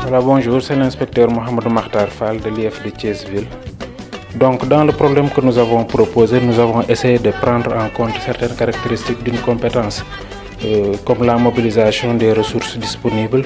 Voilà, bonjour, c'est l'inspecteur Mohamed Makhtar Fall de l'IF de Thiès-Ville. Donc, dans le problème que nous avons proposé, nous avons essayé de prendre en compte certaines caractéristiques d'une compétence, comme la mobilisation des ressources disponibles,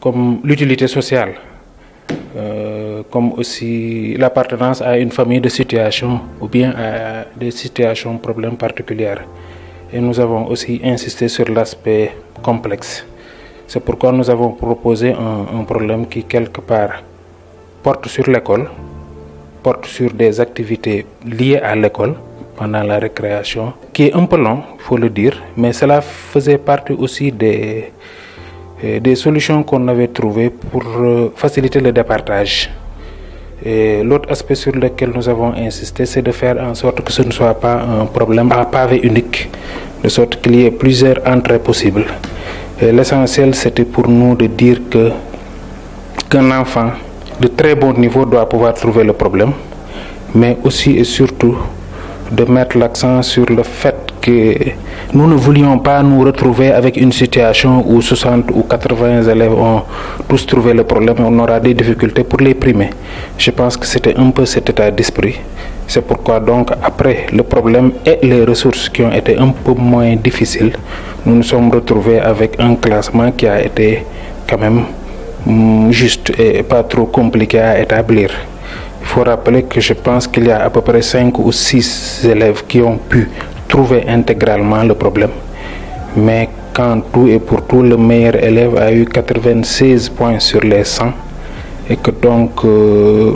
comme l'utilité sociale, comme aussi l'appartenance à une famille de situation ou bien à des situations, problèmes particulières. Et nous avons aussi insisté sur l'aspect complexe. C'est pourquoi nous avons proposé un problème qui, quelque part, porte sur l'école, porte sur des activités liées à l'école pendant la récréation, qui est un peu long, il faut le dire, mais cela faisait partie aussi des solutions qu'on avait trouvées pour faciliter le départage. Et l'autre aspect sur lequel nous avons insisté, c'est de faire en sorte que ce ne soit pas un problème à pavé unique, de sorte qu'il y ait plusieurs entrées possibles. Et l'essentiel, c'était pour nous de dire qu'un enfant de très bon niveau doit pouvoir trouver le problème, mais aussi et surtout de mettre l'accent sur le fait que nous ne voulions pas nous retrouver avec une situation où 60 ou 80 élèves ont tous trouvé le problème et on aura des difficultés pour les primer. Je pense que c'était un peu cet état d'esprit. C'est pourquoi donc après le problème et les ressources qui ont été un peu moins difficiles, nous nous sommes retrouvés avec un classement qui a été quand même juste et pas trop compliqué à établir. Il faut rappeler que je pense qu'il y a à peu près 5 ou 6 élèves qui ont pu trouver intégralement le problème. Mais quand tout et pour tout, le meilleur élève a eu 96 points sur les 100. Et que donc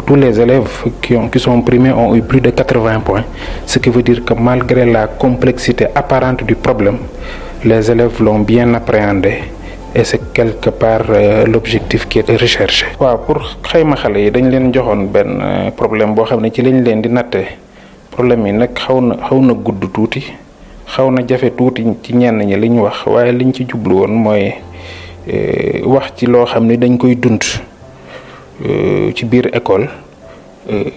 tous les élèves qui sont primés ont eu plus de 80 points. Ce qui veut dire que malgré la complexité apparente du problème, les élèves l'ont bien appréhendé. Et c'est quelque part l'objectif qui est recherché. waaw pour xayma xale yi dañ leen joxoon benn problème boo xam ne ci lañ leen di nattee problème yi nag xaw na gudd tuuti xaw na jafe tuuti ci ñenn ñi li ñu wax waaye liñ ci jublu woon mooy wax ci loo xam ne dañ koy dund ci biir école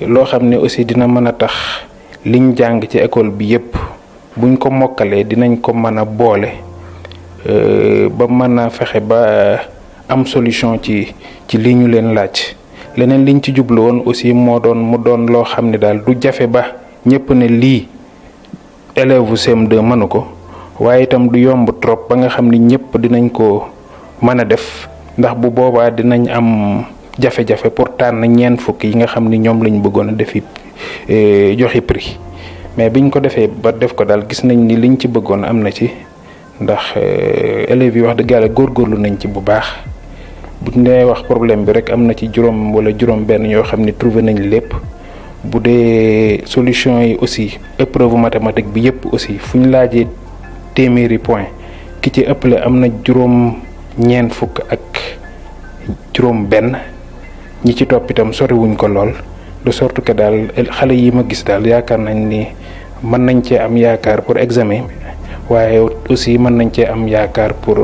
loo xam ne aussi dina mën a tax liñ jàng ci école bi yépp buñ ko mokkalee dinañ ko mën a boole ba mën a fexe ba am solution ci li ñu leen laaj leneen liñ ci jublu woon aussi mu doon loo xam ne daal du jafe ba ñépp ne lii élève u CM2 mënu ko waaye itam du yomb trop ba nga xam ni ñépp dinañ ko mën a def ndax bu boobaa dinañ am jafe-jafe pour tànn ñeent fukk yi nga xam ni ñoom lañ bëggoon a defi joxe prix mais biñ ko defee ba def ko daal gis nañ ni liñ ci bëggoon am na ci ndax élèves yi wax dëgg yàlla góorgóorlu nañ ci bu baax bu nee wax problème bi rek am na ci juróom wala juróom benn yoo xam ni trouvé nañ lépp bu dee solution yi aussi épreuve mathématique bi yépp aussi fu ñu laajee téeméeri point ki ci ëppale am na juróom ñeent fukk ak juróom benn ñi ci topp itam soriwuñ ko lool de sorte que daal xale yi ma gis daal yaakaar nañ ni mën nañ cee am yaakaar pour examen waaye aussi mën nañ cee am yaakaar pour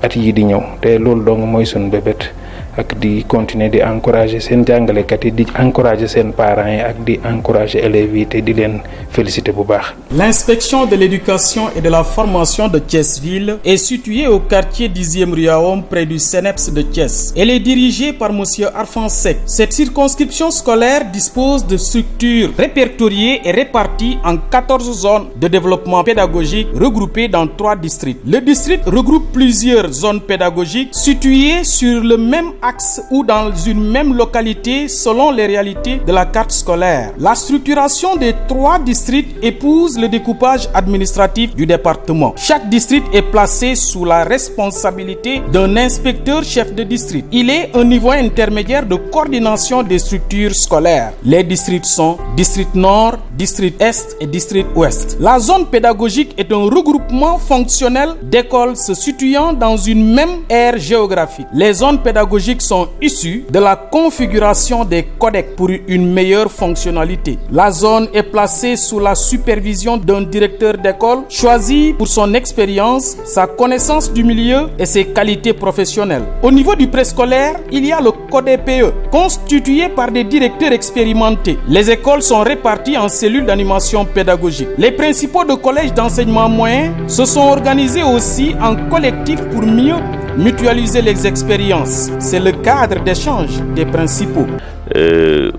at yi di ñëw te loolu dong mooy suñu bébét ak di continuer di encourager seen jàngalekat yi di encourager seen parents yi ak di encourager élèves yi te di leen féliciter bu baax. L'inspection de l'éducation et de la formation de Thiès-Ville est située au quartier 10e rue Aom près du CNEPS de Thiès. Elle est dirigée par monsieur Arfan Seck. Cette circonscription scolaire dispose de structures répertoriées et réparties en 14 zones de développement pédagogique regroupées dans 3 districts. Le district regroupe plusieurs zones pédagogiques situées sur le même axe ou dans une même localité selon les réalités de la carte scolaire. La structuration des 3 districts épouse le découpage administratif du département. Chaque district est placé sous la responsabilité d'un inspecteur chef de district. Il est un niveau intermédiaire de coordination des structures scolaires. Les districts sont district nord, district est et district ouest. La zone pédagogique est un regroupement fonctionnel d'écoles se situant dans une même aire géographique. Les zones pédagogiques pédagogiques sont issus de la configuration des codecs pour une meilleure fonctionnalité. La zone est placée sous la supervision d'un directeur d'école choisi pour son expérience, sa connaissance du milieu et ses qualités professionnelles. Au niveau du préscolaire, il y a le CODEPE, constitué par des directeurs expérimentés. Les écoles sont réparties en cellules d'animation pédagogique. Les principaux de collèges d'enseignement moyen se sont organisés aussi en collectif pour mieux mutualiser les expériences. C'est le cadre d'échange des principaux.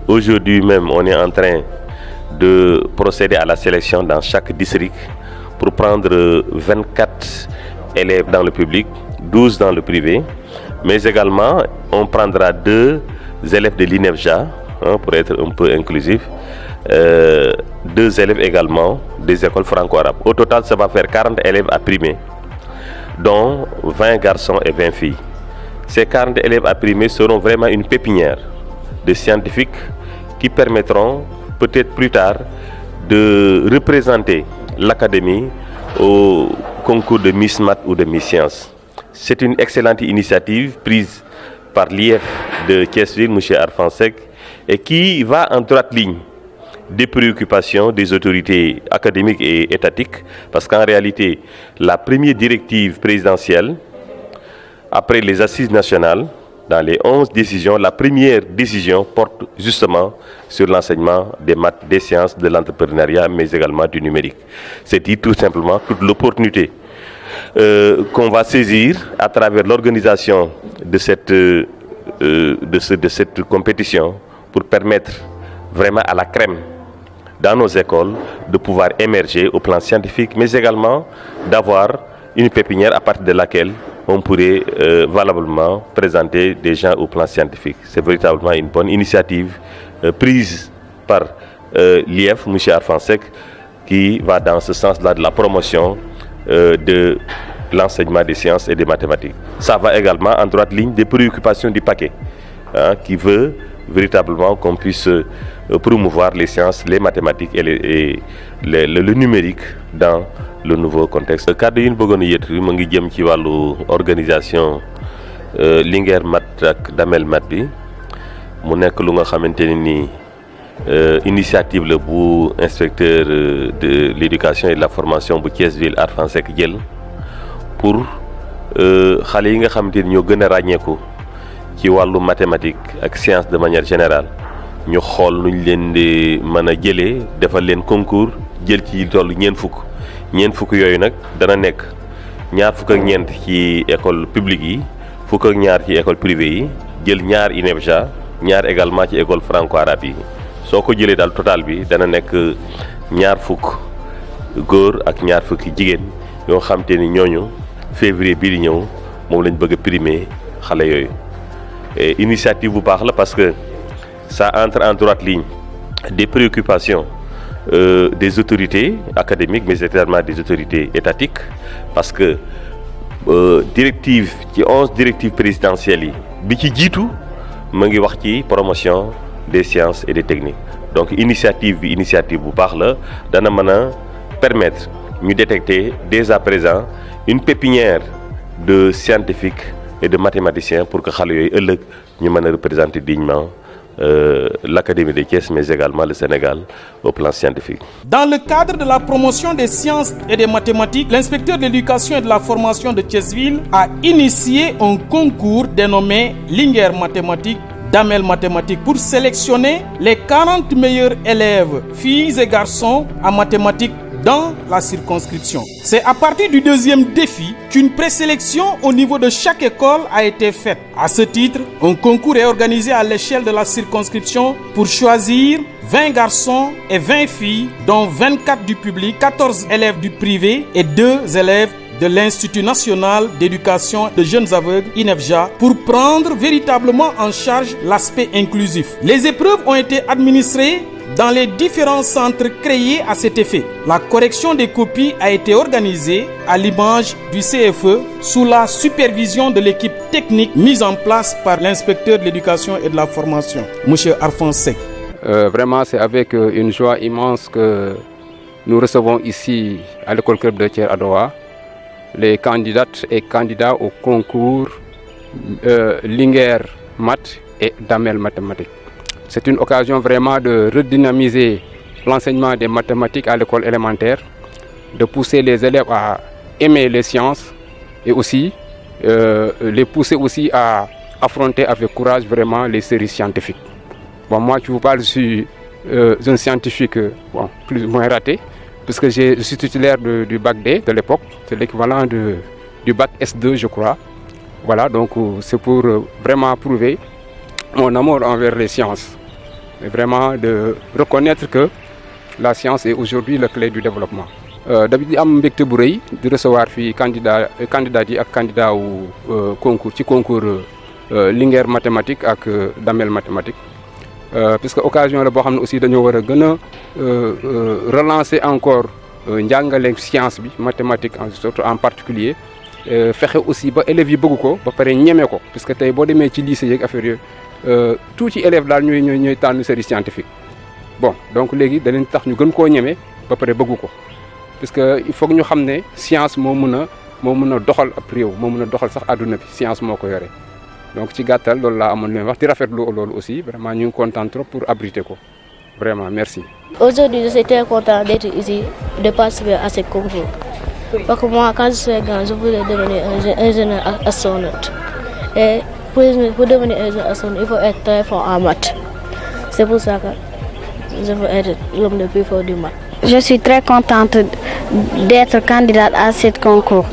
Aujourd'hui même, on est en train de procéder à la sélection dans chaque district pour prendre 24 élèves dans le public, 12 dans le privé, mais également on prendra 2 élèves de l'INEFJA, pour être un peu inclusif, 2 élèves également des écoles franco-arabes. Au total, ça va faire 40 élèves à primer, dont 20 garçons et 20 filles. Ces 40 élèves à primer seront vraiment une pépinière de scientifiques qui permettront peut-être plus tard de représenter l'académie au concours de Miss Math ou de Miss Science. C'est une excellente initiative prise par l'IEF de Thiès-Ville, M. Arfan Seck, et qui va en droite ligne des préoccupations des autorités académiques et étatiques, parce qu'en réalité, la première directive présidentielle, après les assises nationales, dans les 11 décisions, la première décision porte justement sur l'enseignement des maths, des sciences, de l'entrepreneuriat, mais également du numérique. C'est dit tout simplement toute l'opportunité qu'on va saisir à travers l'organisation de cette compétition pour permettre vraiment à la crème dans nos écoles de pouvoir émerger au plan scientifique, mais également d'avoir une pépinière à partir de laquelle on pourrait valablement présenter des gens au plan scientifique. C'est véritablement une bonne initiative prise par l'IEF, M. Arfan Seck, qui va dans ce sens-là de la promotion de l'enseignement des sciences et des mathématiques. Ça va également en droite ligne des préoccupations du paquet, qui veut véritablement qu'on puisse promouvoir les sciences, les mathématiques et le numérique dans le nouveau contexte. Le cadre yi ñu bëggoon a yëkkati mu ngi jëm ci wàllu organisation Linguère Math ak Damel Math bi mu nekk lu nga xamante ne nii initiative la bu inspecteur de l'éducation et de la formation bu Thiès-Ville Arfan Seck jël pour xale yi nga xamante ni ñoo gën a ràññeeku ci wàllu mathématique ak science de manière générale ñu xool nuñ leen di mën a jëlee defal leen concours jël ci toll ñeent fukk yooyu nag dana nekk ñaar fukk ak ñeent ci école publique yi fukk ak ñaar ci école privée yi jël ñaar INEFJA ñaar également ci école franco-arabe yi soo ko jëlee daal total bi dana nekk ñaar fukk góor ak ñaar fukki jigéen yoo xam te ni ñooñu février bii di ñëw moom lañ bëgg a primer xale yooyu. Et initiative bu baax la parce que ça entre en droite ligne des préoccupations des autorités académiques, mais également des autorités étatiques, parce que directive ci 11 directives présidentielles yi bi ci jiitu mu ngi wax ci promotion des sciences et des techniques. Donc initiative bu baax la dana mën a permettre ñu détecter dès à présent une pépinière de scientifiques et de mathématiciens pour que xale yooyu ëllëg ñu mën a représenter dignement l'Académie de Thiès, mais également le Sénégal au plan scientifique. Dans le cadre de la promotion des sciences et des mathématiques, l'inspecteur de l'éducation et de la formation de Thiès-Ville a initié un concours dénommé Linguère Mathématiques, Damel Mathématiques pour sélectionner les 40 meilleurs élèves, filles et garçons en mathématiques dans la circonscription. C'est à partir du deuxième défi qu'une présélection au niveau de chaque école a été faite. À ce titre, un concours est organisé à l'échelle de la circonscription pour choisir 20 garçons et 20 filles, dont 24 du public, 14 élèves du privé et 2 élèves de l'Institut national d'éducation de jeunes aveugles, INEFJA, pour prendre véritablement en charge l'aspect inclusif. Les épreuves ont été administrées dans les différents centres créés à cet effet. La correction des copies a été organisée à l'image du CFE sous la supervision de l'équipe technique mise en place par l'inspecteur de l'éducation et de la formation, M. Arfan Seck. Vraiment, c'est avec une joie immense que nous recevons ici à l'école club de Thiès à Doha les candidates et candidats au concours Linguère maths et Damel mathématiques. C'est une occasion vraiment de redynamiser l'enseignement des mathématiques à l'école élémentaire, de pousser les élèves à aimer les sciences et aussi les pousser aussi à affronter avec courage vraiment les séries scientifiques. Bon, moi, je vous parle, je suis un scientifique plus ou moins raté, puisque je suis titulaire du bac D de l'époque, c'est l'équivalent du bac S2, je crois. Voilà, donc c'est pour vraiment prouver mon amour envers les sciences. Et vraiment de reconnaître que la science est aujourd'hui la clé du développement. D'habitude, am mbégte bu rëy di recevoir fii candidat yi ak candidat wu concours ci concours Linguère mathématique ak Damel mathématique. Puisque occasion la boo xam ne aussi dañoo war a gën a relancer encore njàngale science bi mathématique surtout en particulier fexe aussi ba élèves yi bëgg ko ba pare ñeme ko puisque tey boo demee ci lycée yeeg affaire yooyu tuuti élèves daal ñooy tànn série scientifique. Bon donc léegi da leen tax ñu gën koo ñeme ba pare bëgg ko puisque il faut que ñu xam ne science moo mën a doxal ab réew moo mën a doxal sax àdduna bi science moo ko yore. Donc ci gàttal loolu laa amoon leen wax di rafetlu loolu aussi vraiment ñu ngi content trop pour abriter ko vraiment merci. Aujourd'hui je suis très content d'être ici, de participer à ce concours. Parce que moi quand je serai grand je voulais devenir un ingénieur astronaute. Et pour devenir ingénieur astronaute il faut être très fort en maths. C'est pour ça que je veux être l'homme le plus fort du maths. Je suis très contente d'être candidate à ce concours.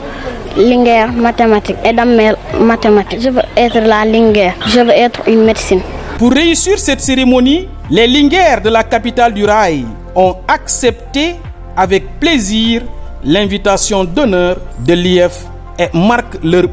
Linguère mathématiques et Damel mathématiques. Je veux être la Linguère. Je veux être une médecine. Pour réussir cette cérémonie, les Linguères de la capitale du rail ont accepté avec plaisir l'invitation d'honneur de l'IEF et marquent leur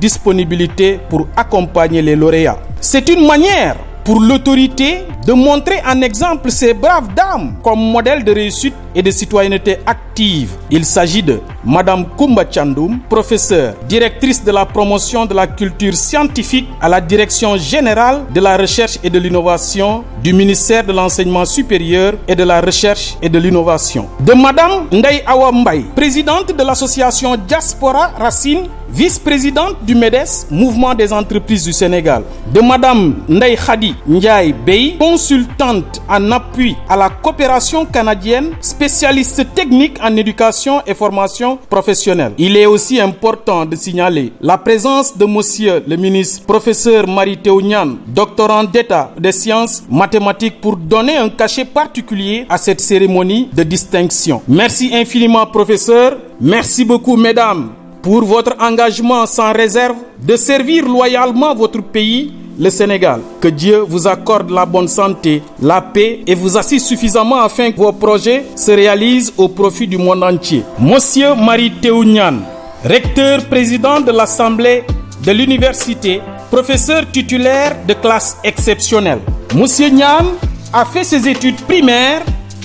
disponibilité pour accompagner les lauréats. C'est une manière pour l'autorité de montrer en exemple ces braves dames comme modèle de réussite et de citoyenneté active. Il s'agit de Madame Koumba Chandoum, professeure, directrice de la promotion de la culture scientifique à la Direction générale de la recherche et de l'innovation du ministère de l'enseignement supérieur et de la recherche et de l'innovation. De Madame Ndeye Awa Mbaye, présidente de l'association Diaspora Racine, vice-présidente du MEDES, Mouvement des entreprises du Sénégal. De Madame Ndeye Khadi Ndiaye Bey, consultante en appui à la coopération canadienne, spécialiste technique en éducation et formation professionnelle. Il est aussi important de signaler la présence de monsieur le ministre professeur Mary Teuw Niane, doctorant d'État des sciences mathématiques, pour donner un cachet particulier à cette cérémonie de distinction. Merci infiniment professeur, merci beaucoup mesdames pour votre engagement sans réserve de servir loyalement votre pays, le Sénégal. Que Dieu vous accorde la bonne santé, la paix et vous assiste suffisamment afin que vos projets se réalisent au profit du monde entier. Monsieur Mary Teuw Niane, recteur président de l'Assemblée de l'université, professeur titulaire de classe exceptionnelle. Monsieur Niane a fait ses études primaires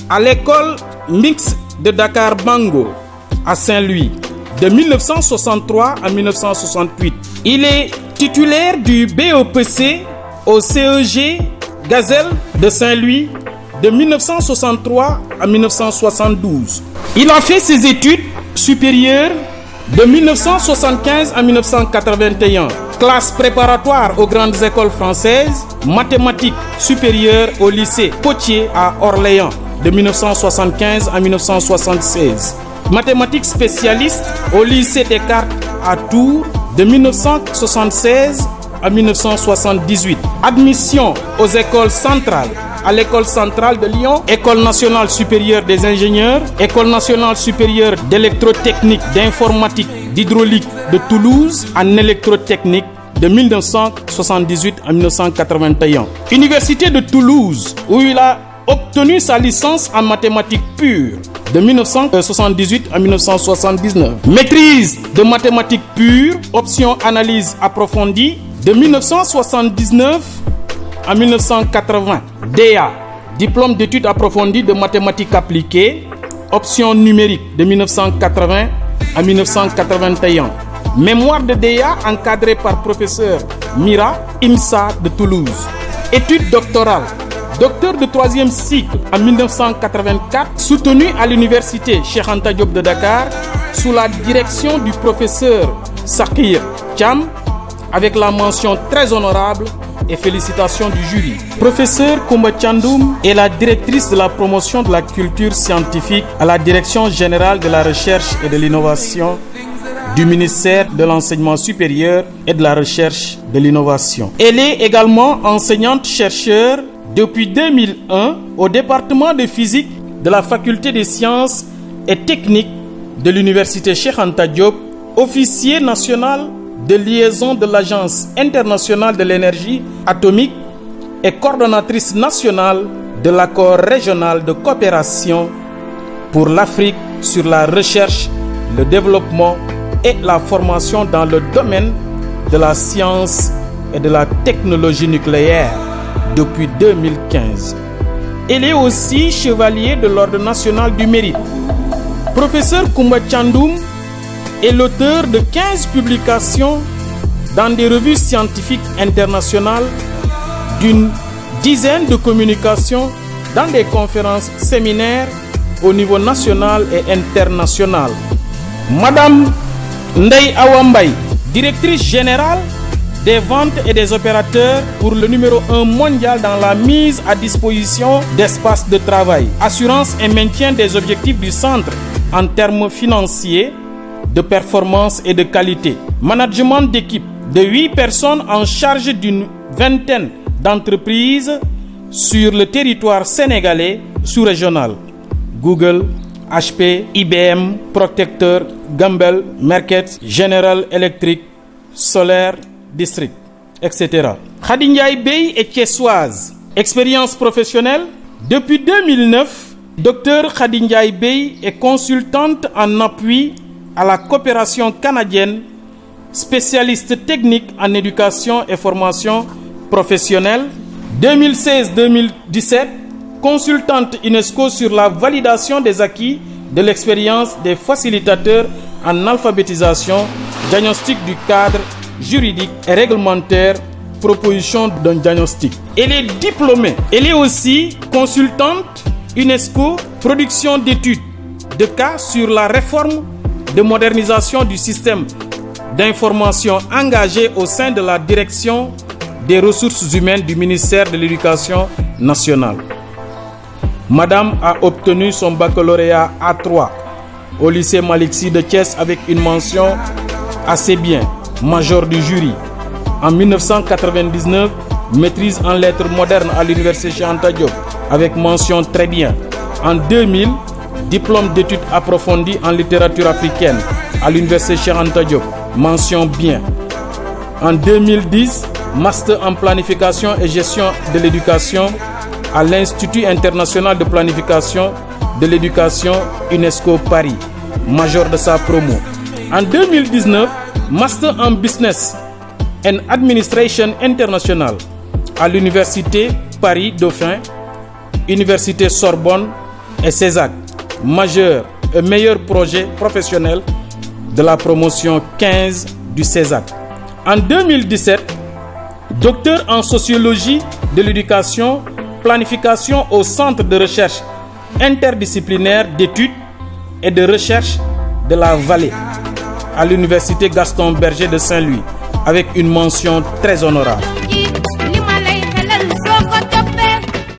à l'école mixte de Dakar Bango à Saint-Louis de 1963 à 1968. Il est titulaire du BEPC au CEG Gazelle de Saint-Louis de 1963 à 1972. Il a fait ses études supérieures de 1975 à 1981. Classe préparatoire aux grandes écoles françaises, mathématiques supérieures au lycée Potier à Orléans de 1975 à 1976. Mathématiques spécialiste au lycée Descartes à Tours de 1976 à 1978. Admission aux écoles centrales, à l'école centrale de Lyon, École nationale supérieure des ingénieurs, École nationale supérieure d'électrotechnique, d'informatique, d'hydraulique de Toulouse, en électrotechnique de 1978 à 1981. Université de Toulouse, où il a obtenu sa licence en mathématiques pures de 1978 à 1979. Maîtrise de mathématiques pures, option analyse approfondie de 1979 à 1980. DA, diplôme d'études approfondies de mathématiques appliquées, option numérique de 1980 à 1981. Mémoire de DA encadré par professeur Mira, IMSA de Toulouse. Études doctorales. Docteur de 3e cycle en 1984, soutenu à l'université Cheikh Anta Diop de Dakar sous la direction du professeur Sakir Cham, avec la mention très honorable et félicitations du jury. Professeur Koumba Thiandoum est la directrice de la promotion de la culture scientifique à la Direction générale de la recherche et de l'innovation du ministère de l'enseignement supérieur et de la recherche de l'innovation. Elle est également enseignante-chercheur depuis 2001 au département de physique de la faculté des sciences et techniques de l'université Cheikh Anta Diop, officier national de liaison de l'Agence internationale de l'énergie atomique et coordonnatrice nationale de l'accord régional de coopération pour l'Afrique sur la recherche, le développement et la formation dans le domaine de la science et de la technologie nucléaire depuis 2015. Elle est aussi chevalier de l'Ordre national du mérite. Professeur Koumba Thiandoum est l'auteur de 15 publications dans des revues scientifiques internationales, d'une dizaine de communications dans des conférences séminaires au niveau national et international. Madame Ndeye Awa Mbaye, directrice générale des ventes et des opérateurs pour le numéro 1 mondial dans la mise à disposition d'espaces de travail, assurance et maintien des objectifs du centre en termes financiers, de performance et de qualité. Management d'équipe de 8 personnes en charge d'une vingtaine d'entreprises sur le territoire sénégalais sous-régional. Google, HP, IBM, Protecteur, Gamble, Merket, General Electric, Solaire, District, etc. Khady Ndiaye Bey est thiessoise. Expérience professionnelle. Depuis 2009, Dr Khady Ndiaye Bey est consultante en appui à la coopération canadienne, spécialiste technique en éducation et formation professionnelle. 2016-2017, consultante UNESCO sur la validation des acquis de l'expérience des facilitateurs en alphabétisation, diagnostic du cadre juridique et réglementaire, proposition d'un diagnostic. Elle est diplômée. Elle est aussi consultante UNESCO, production d'études de cas sur la réforme de modernisation du système d'information engagé au sein de la direction des ressources humaines du ministère de l'Éducation nationale. Madame a obtenu son baccalauréat A3 au lycée Malick Sy de Thiès avec une mention assez bien, major du jury. En 1999, maîtrise en lettres modernes à l'université Cheikh Anta Diop avec mention très bien. En 2000, diplôme d'études approfondies en littérature africaine à l'université Cheikh Anta Diop, mention bien. En 2010, master en planification et gestion de l'éducation à l'Institut international de planification de l'éducation UNESCO Paris, major de sa promo. En 2019, master en business and administration international à l'université Paris Dauphine, université Sorbonne et CESAC, majeur et meilleur projet professionnel de la promotion 15 du CESAC. En 2017, docteur en sociologie de l'éducation, planification au centre de recherche interdisciplinaire d'études et de recherche de la Vallée à l'université Gaston Berger de Saint-Louis avec une mention très honorable.